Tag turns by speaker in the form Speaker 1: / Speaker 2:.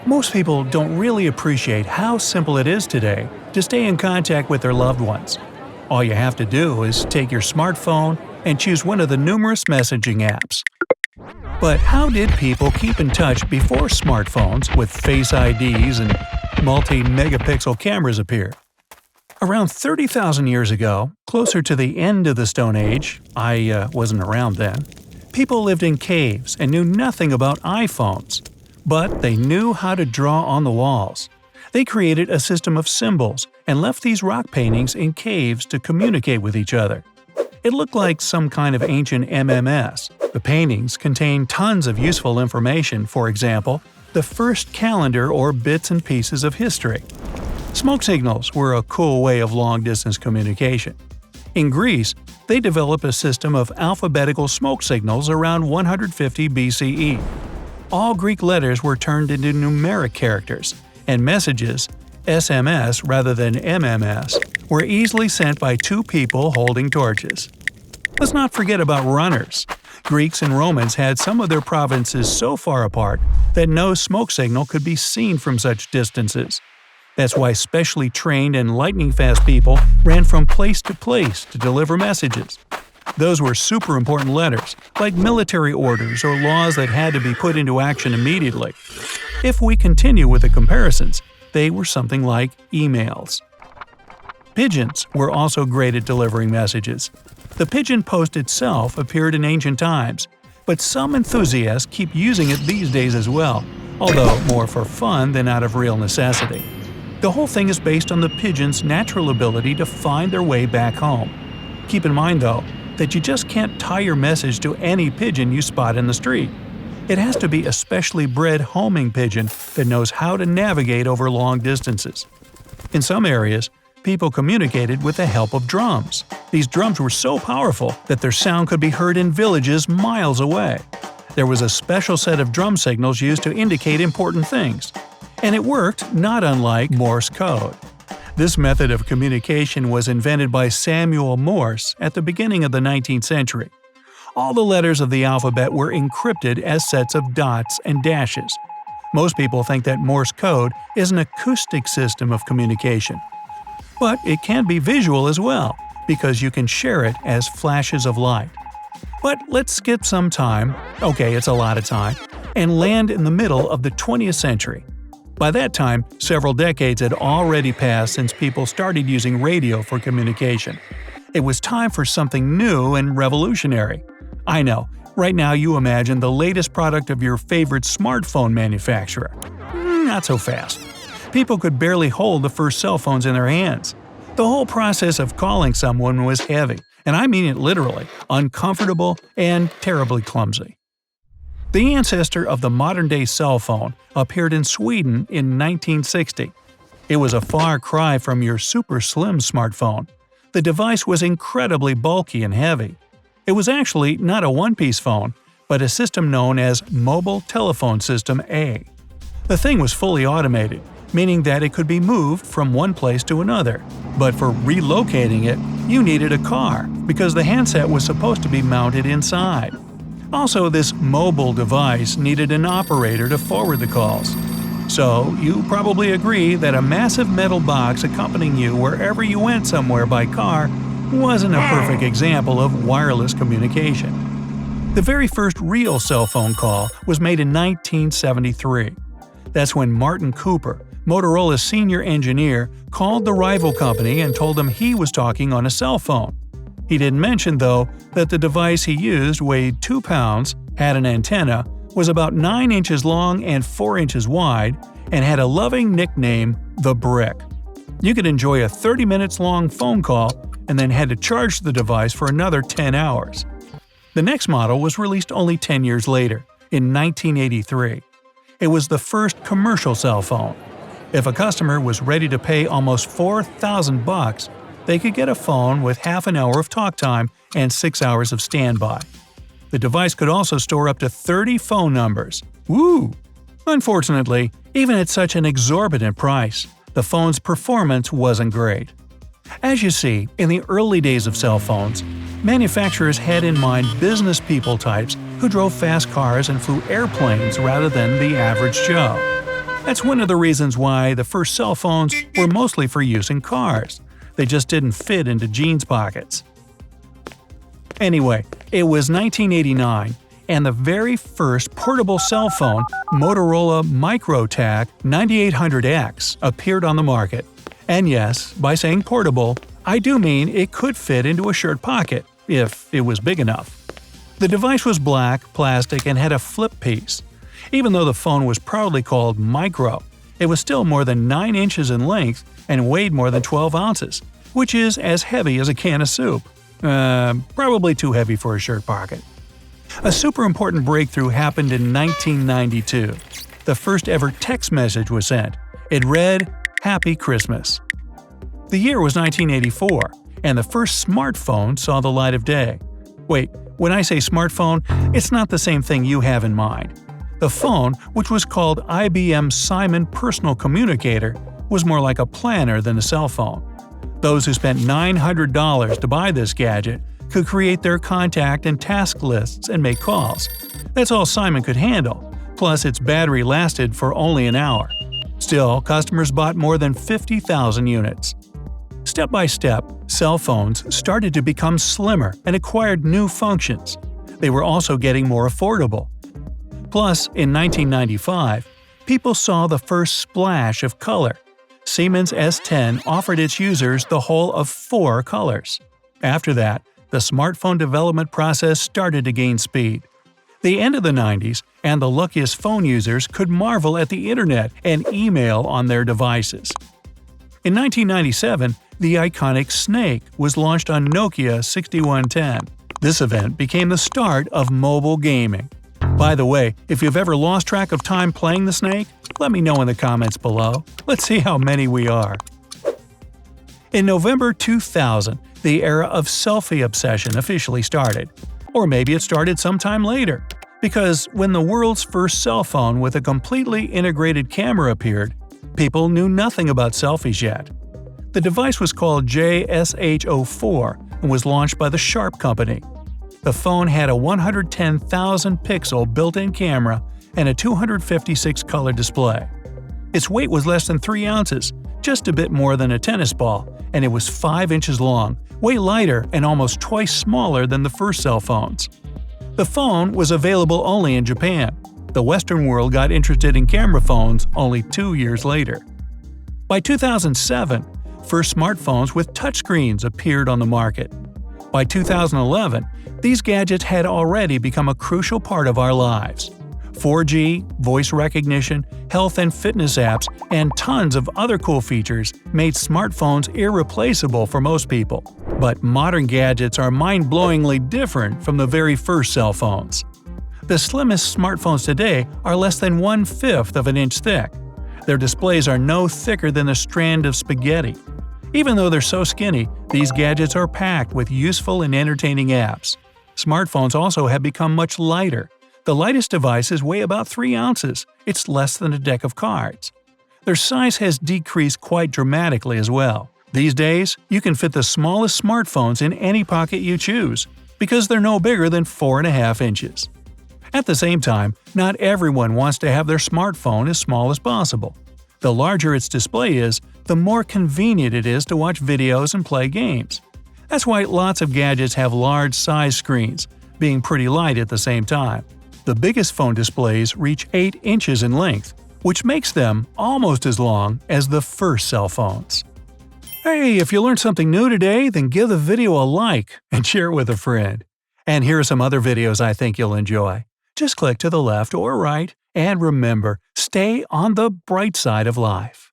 Speaker 1: Most people don't really appreciate how simple it is today to stay in contact with their loved ones. All you have to do is take your smartphone and choose one of the numerous messaging apps. But how did people keep in touch before smartphones with Face IDs and multi-megapixel cameras appeared? Around 30,000 years ago, closer to the end of the Stone Age – I wasn't around then – people lived in caves and knew nothing about iPhones. But they knew how to draw on the walls. They created a system of symbols and left these rock paintings in caves to communicate with each other. It looked like some kind of ancient MMS. The paintings contained tons of useful information, for example, the first calendar or bits and pieces of history. Smoke signals were a cool way of long-distance communication. In Greece, they developed a system of alphabetical smoke signals around 150 BCE. All Greek letters were turned into numeric characters, and messages, SMS rather than MMS, were easily sent by two people holding torches. Let's not forget about runners. Greeks and Romans had some of their provinces so far apart that no smoke signal could be seen from such distances. That's why specially trained and lightning-fast people ran from place to deliver messages. Those were super important letters, like military orders or laws that had to be put into action immediately. If we continue with the comparisons, they were something like emails. Pigeons were also great at delivering messages. The pigeon post itself appeared in ancient times, but some enthusiasts keep using it these days as well, although more for fun than out of real necessity. The whole thing is based on the pigeon's natural ability to find their way back home. Keep in mind, though, that you just can't tie your message to any pigeon you spot in the street. It has to be a specially bred homing pigeon that knows how to navigate over long distances. In some areas, people communicated with the help of drums. These drums were so powerful that their sound could be heard in villages miles away. There was a special set of drum signals used to indicate important things. And it worked not unlike Morse code. This method of communication was invented by Samuel Morse at the beginning of the 19th century. All the letters of the alphabet were encrypted as sets of dots and dashes. Most people think that Morse code is an acoustic system of communication. But it can be visual as well, because you can share it as flashes of light. But let's skip some time – okay, it's a lot of time – and land in the middle of the 20th century. By that time, several decades had already passed since people started using radio for communication. It was time for something new and revolutionary. I know, right now you imagine the latest product of your favorite smartphone manufacturer. Not so fast. People could barely hold the first cell phones in their hands. The whole process of calling someone was heavy, and I mean it literally, uncomfortable and terribly clumsy. The ancestor of the modern-day cell phone appeared in Sweden in 1960. It was a far cry from your super slim smartphone. The device was incredibly bulky and heavy. It was actually not a one-piece phone, but a system known as Mobile Telephone System A. The thing was fully automated, meaning that it could be moved from one place to another. But for relocating it, you needed a car, because the handset was supposed to be mounted inside. Also, this mobile device needed an operator to forward the calls. So, you probably agree that a massive metal box accompanying you wherever you went somewhere by car wasn't a perfect example of wireless communication. The very first real cell phone call was made in 1973. That's when Martin Cooper, Motorola's senior engineer, called the rival company and told them he was talking on a cell phone. He didn't mention, though, that the device he used weighed 2 pounds, had an antenna, was about 9 inches long and 4 inches wide, and had a loving nickname, the Brick. You could enjoy a 30 minutes long phone call and then had to charge the device for another 10 hours. The next model was released only 10 years later, in 1983. It was the first commercial cell phone. If a customer was ready to pay almost $4,000, they could get a phone with half an hour of talk time and 6 hours of standby. The device could also store up to 30 phone numbers. Woo! Unfortunately, even at such an exorbitant price, the phone's performance wasn't great. As you see, in the early days of cell phones, manufacturers had in mind business people types who drove fast cars and flew airplanes rather than the average Joe. That's one of the reasons why the first cell phones were mostly for use in cars. They just didn't fit into jeans pockets. Anyway, it was 1989, and the very first portable cell phone, Motorola MicroTac 9800X, appeared on the market. And yes, by saying portable, I do mean it could fit into a shirt pocket, if it was big enough. The device was black, plastic, and had a flip piece. Even though the phone was proudly called Micro, it was still more than 9 inches in length and weighed more than 12 ounces, which is as heavy as a can of soup. Probably too heavy for a shirt pocket. A super important breakthrough happened in 1992. The first ever text message was sent. It read, "Happy Christmas." The year was 1984, and the first smartphone saw the light of day. Wait, when I say smartphone, it's not the same thing you have in mind. The phone, which was called IBM Simon Personal Communicator, was more like a planner than a cell phone. Those who spent $900 to buy this gadget could create their contact and task lists and make calls. That's all Simon could handle, plus its battery lasted for only an hour. Still, customers bought more than 50,000 units. Step by step, cell phones started to become slimmer and acquired new functions. They were also getting more affordable. Plus, in 1995, people saw the first splash of color. Siemens S10 offered its users the whole of 4 colors. After that, the smartphone development process started to gain speed. The end of the 90s, and the luckiest phone users could marvel at the internet and email on their devices. In 1997, the iconic Snake was launched on Nokia 6110. This event became the start of mobile gaming. By the way, if you've ever lost track of time playing the Snake, let me know in the comments below. Let's see how many we are. In November 2000, the era of selfie obsession officially started. Or maybe it started sometime later. Because when the world's first cell phone with a completely integrated camera appeared, people knew nothing about selfies yet. The device was called JSH04 and was launched by the Sharp company. The phone had a 110,000 pixel built-in camera and a 256-color display. Its weight was less than 3 ounces, just a bit more than a tennis ball, and it was 5 inches long, way lighter and almost twice smaller than the first cell phones. The phone was available only in Japan. The Western world got interested in camera phones only 2 years later. By 2007, first smartphones with touchscreens appeared on the market. By 2011, these gadgets had already become a crucial part of our lives. 4G, voice recognition, health and fitness apps, and tons of other cool features made smartphones irreplaceable for most people. But modern gadgets are mind-blowingly different from the very first cell phones. The slimmest smartphones today are less than 1/5 of an inch thick. Their displays are no thicker than a strand of spaghetti. Even though they're so skinny, these gadgets are packed with useful and entertaining apps. Smartphones also have become much lighter. The lightest devices weigh about 3 ounces. It's less than a deck of cards. Their size has decreased quite dramatically as well. These days, you can fit the smallest smartphones in any pocket you choose, because they're no bigger than 4.5 inches. At the same time, not everyone wants to have their smartphone as small as possible. The larger its display is, the more convenient it is to watch videos and play games. That's why lots of gadgets have large size screens, being pretty light at the same time. The biggest phone displays reach 8 inches in length, which makes them almost as long as the first cell phones. Hey, if you learned something new today, then give the video a like and share it with a friend. And here are some other videos I think you'll enjoy. Just click to the left or right, and remember, stay on the bright side of life.